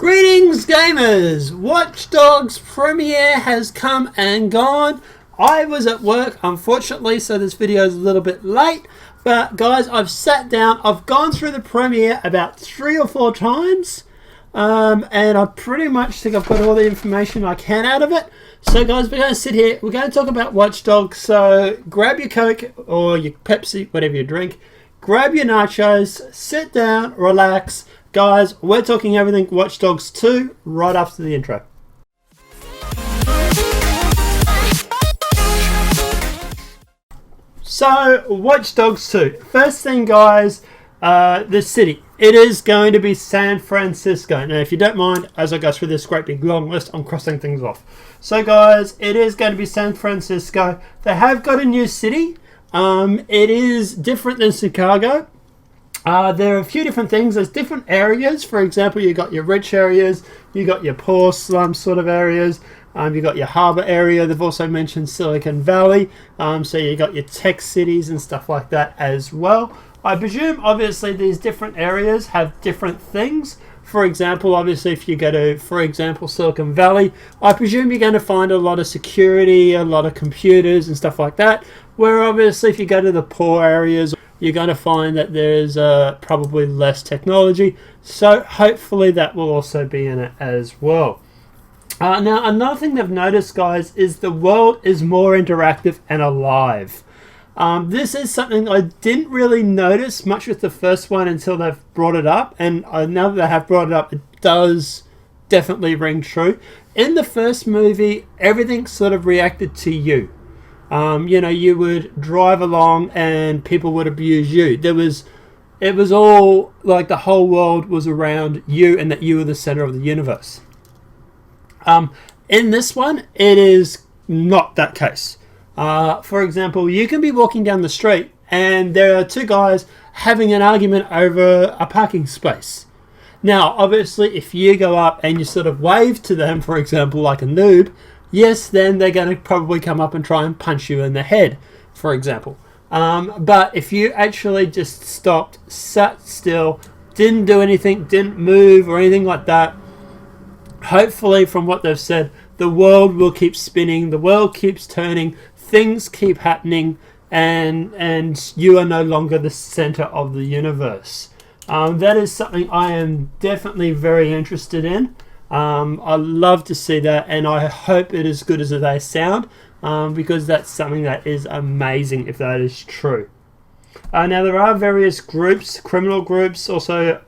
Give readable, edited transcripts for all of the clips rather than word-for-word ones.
Greetings gamers! Watch Dogs premiere has come and gone. I was at work unfortunately, so this video is a little bit late, but guys, I've sat down, I've gone through the premiere about 3 or 4 times, and I pretty much think I've got all the information I can out of it. So guys, we're going to sit here, we're going to talk about Watch Dogs, so grab your Coke or your Pepsi, whatever you drink, grab your nachos, sit down, relax. Guys, we're talking everything Watch Dogs 2 right after the intro. So, Watch Dogs 2. First thing, guys, the city. It is going to be San Francisco. Now, if you don't mind, as I go through this great big long list, I'm crossing things off. So, guys, it is going to be San Francisco. They have got a new city. It is different than Chicago. There are a few different things. There's different areas. For example, you got your rich areas, you got your poor slum sort of areas, you got your harbor area. They've also mentioned Silicon Valley, so you got your tech cities and stuff like that as well. I presume obviously these different areas have different things. For example, obviously if you go to, for example, Silicon Valley, I presume you're going to find a lot of security, a lot of computers and stuff like that, where obviously if you go to the poor areas, you're going to find that there's probably less technology. So hopefully that will also be in it as well. Now, another thing they've noticed, guys, is the world is more interactive and alive. This is something I didn't really notice much with the first one until they've brought it up. And now that they have brought it up, it does definitely ring true. In the first movie, everything sort of reacted to you. You know, you would drive along and people would abuse you. It was all like the whole world was around you and that you were the center of the universe. In this one, it is not that case. For example, you can be walking down the street and there are 2 guys having an argument over a parking space. Now, obviously, if you go up and you sort of wave to them, for example, like a noob, yes, then they're going to probably come up and try and punch you in the head, for example. But if you actually just stopped, sat still, didn't do anything, didn't move or anything like that, hopefully from what they've said, the world will keep spinning, the world keeps turning, things keep happening, and you are no longer the center of the universe. That is something I am definitely very interested in. I love to see that, and I hope it is as good as they sound, because that's something that is amazing if that is true. Now there are various groups, criminal groups, also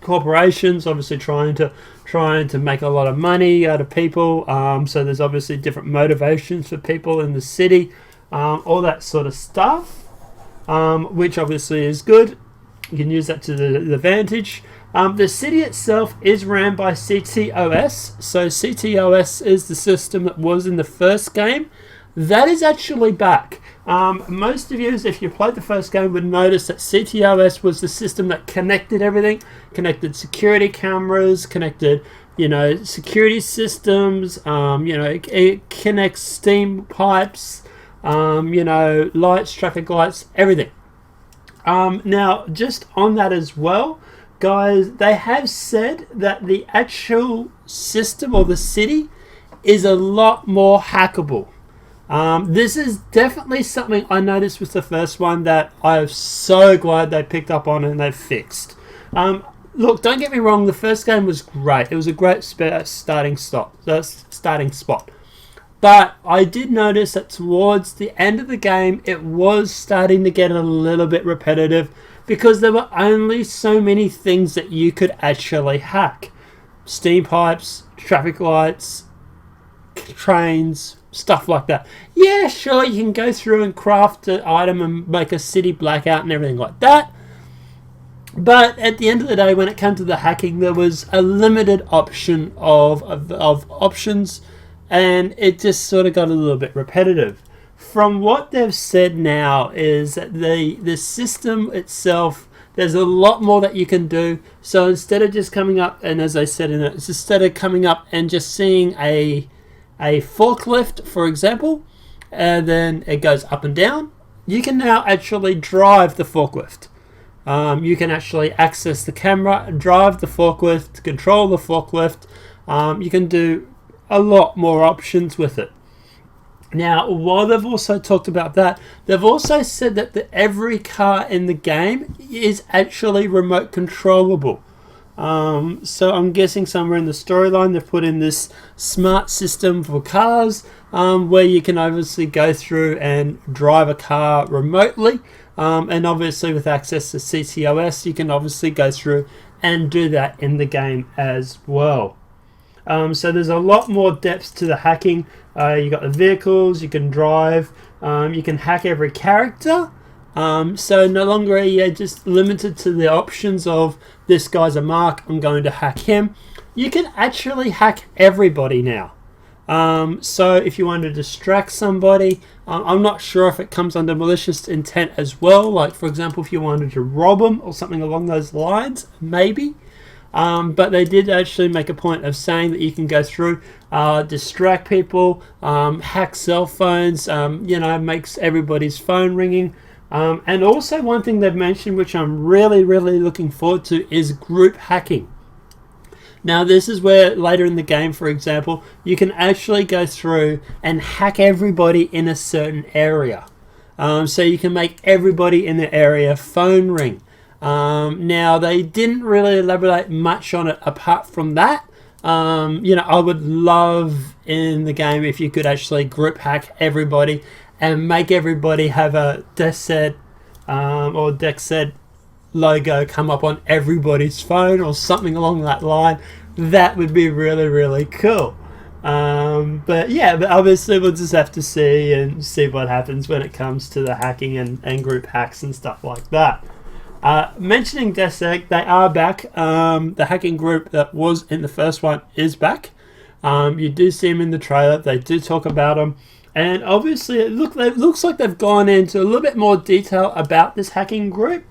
corporations, obviously trying to make a lot of money out of people. So there's obviously different motivations for people in the city, all that sort of stuff, which obviously is good. You can use that to the advantage. The city itself is ran by CTOS. So CTOS is the system that was in the first game. That is actually back. Most of you, if you played the first game, would notice that CTOS was the system that connected everything, connected security cameras, connected, security systems, it connects steam pipes, lights, traffic lights, everything. Now, just on that as well, guys, they have said that the actual system or the city is a lot more hackable. This is definitely something I noticed with the first one that I'm so glad they picked up on and they fixed. Look, don't get me wrong, the first game was great. It was a great starting spot. But I did notice that towards the end of the game, it was starting to get a little bit repetitive because there were only so many things that you could actually hack. Steam pipes, traffic lights, trains, stuff like that. Yeah, sure, you can go through and craft an item and make a city blackout and everything like that. But at the end of the day, when it came to the hacking, there was a limited option of options, and it just sort of got a little bit repetitive. From what they've said now is that the system itself, there's a lot more that you can do. So instead of just coming up, and as I said in it, instead of coming up and just seeing a forklift, for example, and then it goes up and down, you can now actually drive the forklift. You can actually access the camera, drive the forklift, control the forklift. You can do a lot more options with it. Now, while they've also talked about that, they've also said that every car in the game is actually remote controllable. So I'm guessing somewhere in the storyline they've put in this smart system for cars, where you can obviously go through and drive a car remotely, and obviously with access to CTOS you can obviously go through and do that in the game as well. So there's a lot more depth to the hacking. You got the vehicles, you can drive, you can hack every character. So no longer are you just limited to the options of this guy's a mark, I'm going to hack him. You can actually hack everybody now. So if you want to distract somebody, I'm not sure if it comes under malicious intent as well. Like for example, if you wanted to rob them or something along those lines, maybe. But they did actually make a point of saying that you can go through, distract people, hack cell phones, makes everybody's phone ringing. And also one thing they've mentioned, which I'm really looking forward to, is group hacking. Now this is where later in the game, for example, you can actually go through and hack everybody in a certain area. So you can make everybody in the area phone ring. Now they didn't really elaborate much on it apart from that. I would love in the game if you could actually group hack everybody and make everybody have a Dedsec or Dedsec logo come up on everybody's phone or something along that line. That would be really cool. But obviously we'll just have to see what happens when it comes to the hacking and group hacks and stuff like that. Mentioning Dedsec, they are back. The hacking group that was in the first one is back. You do see them in the trailer. They do talk about them. And obviously it looks like they've gone into a little bit more detail about this hacking group.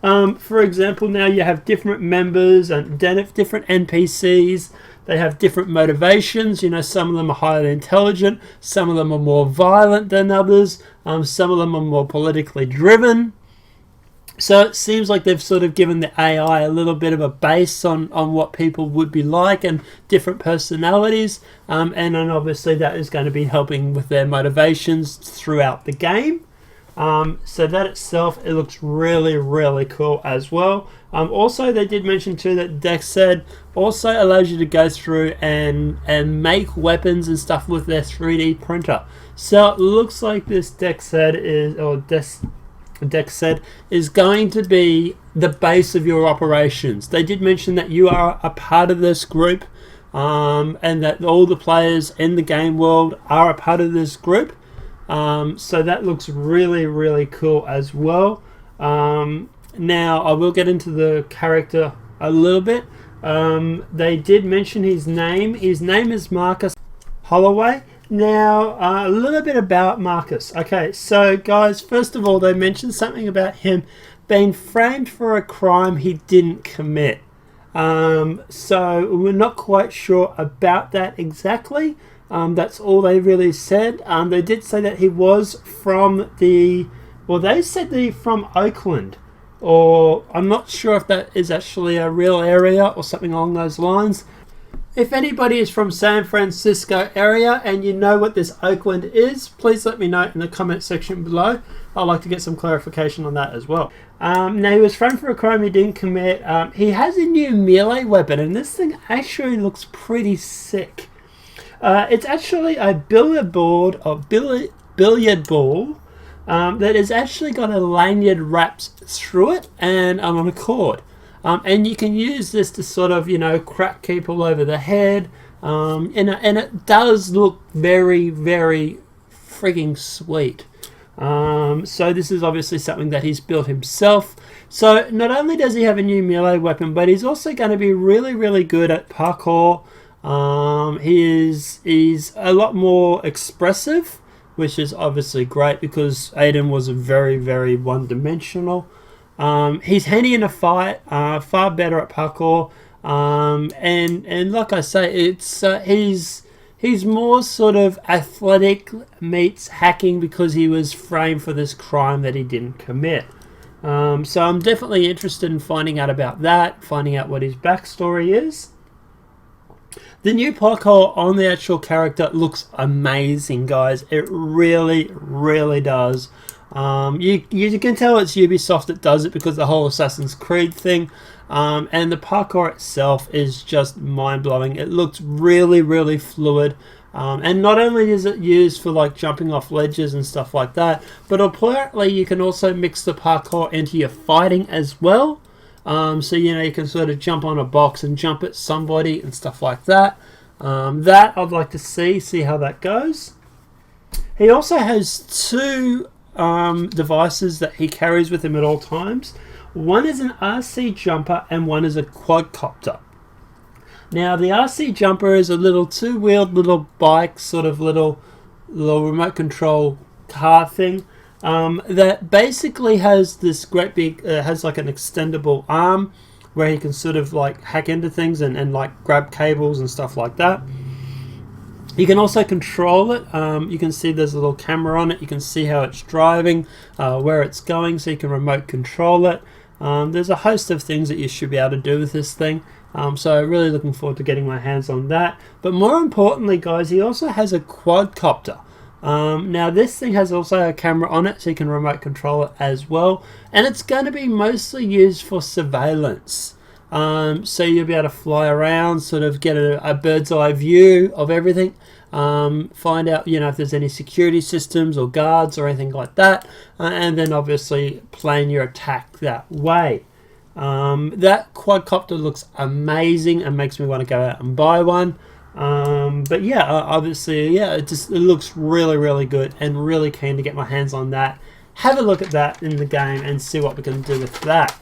For example, now you have different members and different NPCs. They have different motivations. Some of them are highly intelligent. Some of them are more violent than others. Some of them are more politically driven. So it seems like they've sort of given the AI a little bit of a base on what people would be like and different personalities. And then obviously that is going to be helping with their motivations throughout the game. So that itself, it looks really cool as well. Also, they did mention too that Dedsec also allows you to go through and make weapons and stuff with their 3D printer. So it looks like this Dedsec is going to be the base of your operations. They did mention that you are a part of this group, and that all the players in the game world are a part of this group. So that looks really cool as well. Now I will get into the character a little bit. They did mention his name. His name is Marcus Holloway. Now, a little bit about Marcus. Okay, so guys, first of all, they mentioned something about him being framed for a crime he didn't commit. So we're not quite sure about that exactly. That's all they really said. They did say that he was from they said from Oakland. Or I'm not sure if that is actually a real area or something along those lines. If anybody is from San Francisco area and you know what this Oakland is, please let me know in the comment section below. I'd like to get some clarification on that as well. Now, he was framed for a crime he didn't commit. He has a new melee weapon, and this thing actually looks pretty sick. It's actually a billiard ball that has actually got a lanyard wrapped through it and on a cord. And you can use this to sort of, crack people over the head. And it does look very frigging sweet. So this is obviously something that he's built himself. So not only does he have a new melee weapon, but he's also going to be really good at parkour. He's a lot more expressive, which is obviously great because Aiden was very one-dimensional. He's handy in a fight, far better at parkour, and like I say, it's he's more sort of athletic meets hacking because he was framed for this crime that he didn't commit. So I'm definitely interested in finding out about that, finding out what his backstory is. The new parkour on the actual character looks amazing, guys. It really, really does. You can tell it's Ubisoft that does it because the whole Assassin's Creed thing. And the parkour itself is just mind-blowing. It looks really, really fluid. And not only is it used for like jumping off ledges and stuff like that, but apparently you can also mix the parkour into your fighting as well. So you can sort of jump on a box and jump at somebody and stuff like that. That I'd like to see how that goes. He also has two devices that he carries with him at all times. One is an RC jumper and one is a quadcopter. Now the RC jumper is a little two-wheeled little bike, sort of little remote control car thing. That basically has this great big, has like an extendable arm where he can sort of like hack into things and like grab cables and stuff like that. You can also control it. You can see there's a little camera on it. You can see how it's driving, where it's going, so you can remote control it. There's a host of things that you should be able to do with this thing. So really looking forward to getting my hands on that. But more importantly, guys, he also has a quadcopter. Now this thing has also a camera on it, so you can remote control it as well, and it's going to be mostly used for surveillance. So you'll be able to fly around, sort of get a bird's eye view of everything, find out if there's any security systems or guards or anything like that, and then obviously plan your attack that way. That quadcopter looks amazing and makes me want to go out and buy one. But yeah, obviously, yeah, it looks really, really good, and really keen to get my hands on that. Have a look at that in the game and see what we can do with that.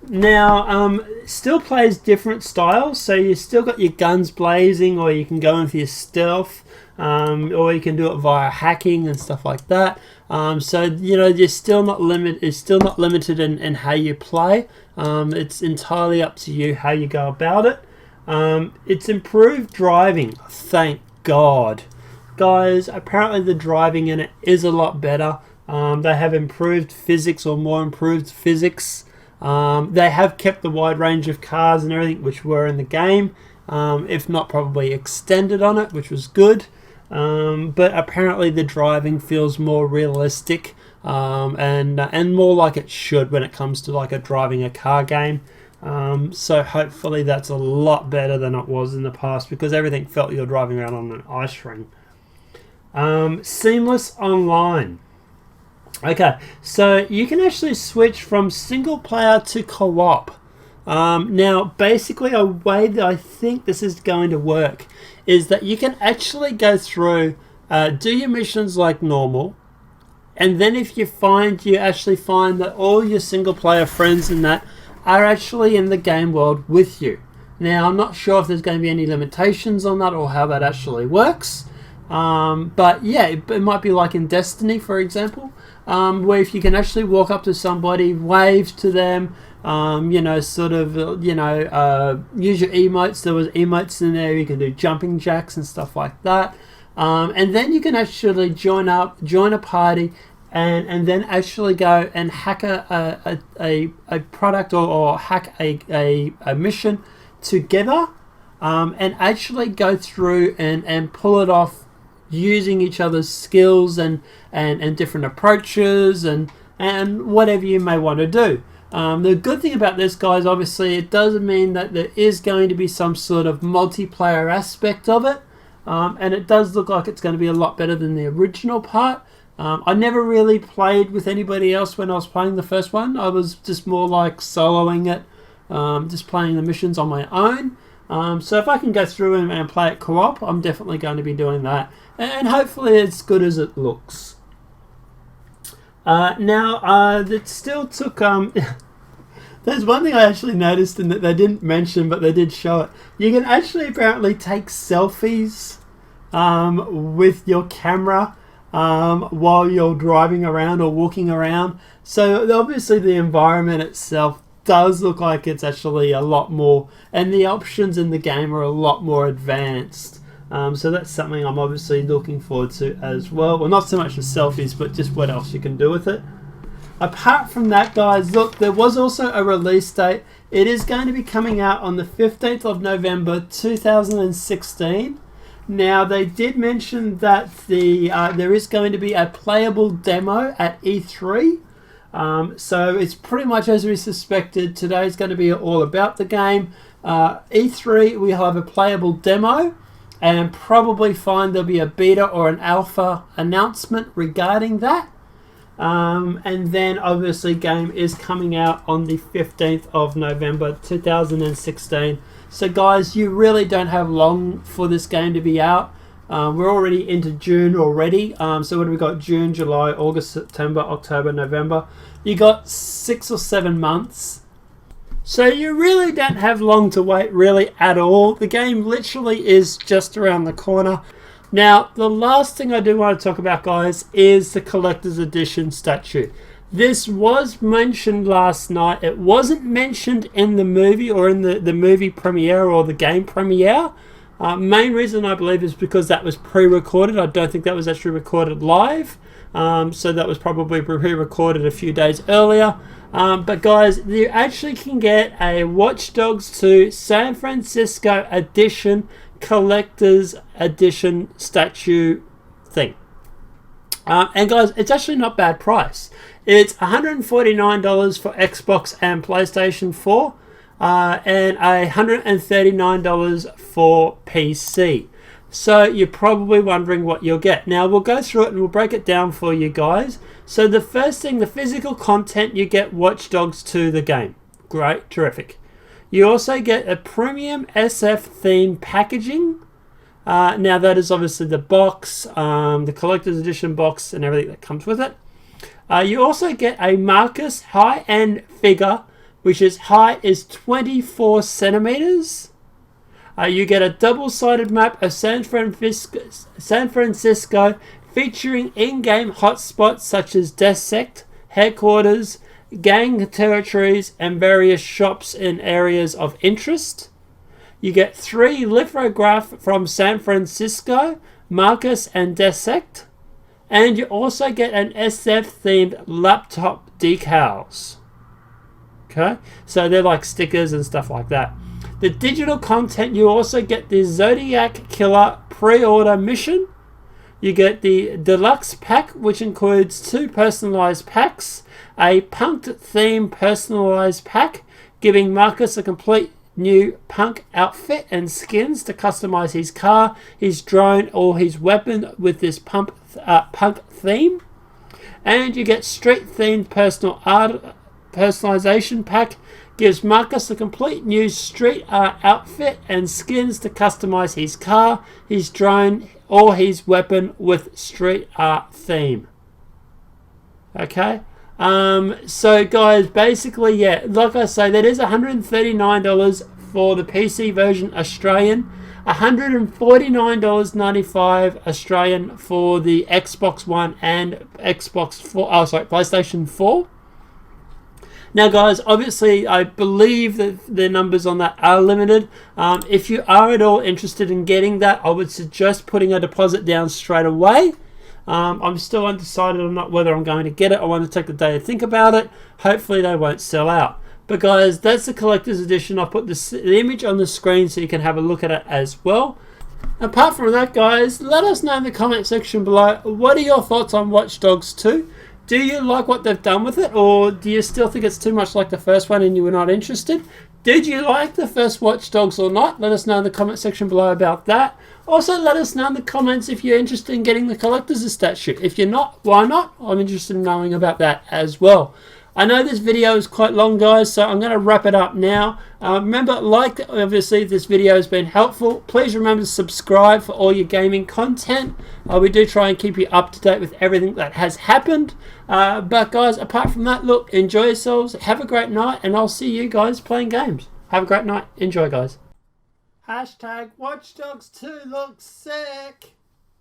Now, still plays different styles, so you still got your guns blazing, or you can go in for your stealth, or you can do it via hacking and stuff like that. So you're still not limited in how you play. It's entirely up to you how you go about it. It's improved driving, thank God. Guys, apparently the driving in it is a lot better. They have improved physics, or more improved physics. They have kept the wide range of cars and everything which were in the game, if not probably extended on it, which was good. But apparently the driving feels more realistic, and more like it should when it comes to like driving a car game. So hopefully that's a lot better than it was in the past, because everything felt you're driving around on an ice ring. Seamless online. Okay, so you can actually switch from single player to co-op. Now, basically a way that I think this is going to work is that you can actually go through, do your missions like normal, and then if you actually find that all your single player friends and that are actually in the game world with you. Now, I'm not sure if there's going to be any limitations on that or how that actually works. But yeah, it might be like in Destiny, for example, where if you can actually walk up to somebody, wave to them, use your emotes. There was emotes in there. You can do jumping jacks and stuff like that. And then you can actually join a party, and then actually go and hack a product or hack a mission together, and actually go through and pull it off using each other's skills and different approaches and whatever you may want to do. The good thing about this, guys, obviously it doesn't mean that there is going to be some sort of multiplayer aspect of it, and it does look like it's going to be a lot better than the original part. I never really played with anybody else when I was playing the first one. I was just more like soloing it, just playing the missions on my own. So if I can go through and play it co-op, I'm definitely going to be doing that. And hopefully it's good as it looks. It still took... There's one thing I actually noticed and that they didn't mention, but they did show it. You can actually apparently take selfies with your camera while you're driving around or walking around. So obviously the environment itself does look like it's actually a lot more, and the options in the game are a lot more advanced. So that's something I'm obviously looking forward to as well. Well, not so much the selfies, but just what else you can do with it. Apart from that, guys, look, there was also a release date. It is going to be coming out on the 15th of November 2016. Now, they did mention that there is going to be a playable demo at E3. So it's pretty much as we suspected. Today's going to be all about the game. E3, we'll have a playable demo, and probably find there'll be a beta or an alpha announcement regarding that. And then obviously game is coming out on the 15th of November 2016. So guys, you really don't have long for this game to be out. We're already into June already. So what have we got? June, July, August, September, October, November. You got 6 or 7 months. So you really don't have long to wait really at all. The game literally is just around the corner. Now, the last thing I do want to talk about, guys, is the collector's edition statue. This was mentioned last night. It wasn't mentioned in the movie or in the movie premiere or the game premiere. Main reason I believe is because that was pre-recorded. I don't think that was actually recorded live. So that was probably pre-recorded a few days earlier. But guys, you actually can get a Watch Dogs 2 San Francisco edition collector's edition statue thing. And guys, it's actually not bad price. It's $149 for Xbox and PlayStation 4 and $139 for PC. So you're probably wondering what you'll get. Now we'll go through it and we'll break it down for you guys. So the first thing, the physical content, you get Watch Dogs 2 the game. Great, terrific. You also get a premium SF themed packaging. Now that is obviously the box, the collector's edition box and everything that comes with it. You also get a Marcus high-end figure, which is height is 24 centimeters. You get a double-sided map of San Francisco featuring in-game hotspots such as Dedsec, headquarters, gang territories, and various shops in areas of interest. You get 3 lithographs from San Francisco, Marcus, and Dedsec. And you also get an SF-themed laptop decals. Okay, so they're like stickers and stuff like that. The digital content, you also get the Zodiac Killer pre-order mission. You get the deluxe pack, which includes 2 personalized packs, a punk theme personalized pack, giving Marcus a complete new punk outfit and skins to customize his car, his drone, or his weapon with this punk theme. And you get street themed personal art personalization pack, gives Marcus a complete new street art outfit and skins to customize his car, his drone, or his weapon with street art theme. Okay, so guys, basically, yeah, like I say, that is $139 for the PC version Australian, $149.95 Australian for the Xbox One and PlayStation 4. Now guys, obviously I believe that the numbers on that are limited. If you are at all interested in getting that, I would suggest putting a deposit down straight away. I'm still undecided on not whether I'm going to get it. I want to take the day to think about it. Hopefully they won't sell out. But guys, that's the collector's edition. I'll put the image on the screen so you can have a look at it as well. Apart from that, guys, let us know in the comment section below, what are your thoughts on Watch Dogs 2? Do you like what they've done with it, or do you still think it's too much like the first one and you were not interested? Did you like the first Watch Dogs or not? Let us know in the comment section below about that. Also, let us know in the comments if you're interested in getting the collector's statue. If you're not, why not? I'm interested in knowing about that as well. I know this video is quite long, guys, so I'm going to wrap it up now. Remember, obviously, if this video has been helpful, please remember to subscribe for all your gaming content. We do try and keep you up to date with everything that has happened. But, guys, apart from that, look, enjoy yourselves, have a great night, and I'll see you guys playing games. Have a great night. Enjoy, guys. Hashtag Watch Dogs 2 looks sick.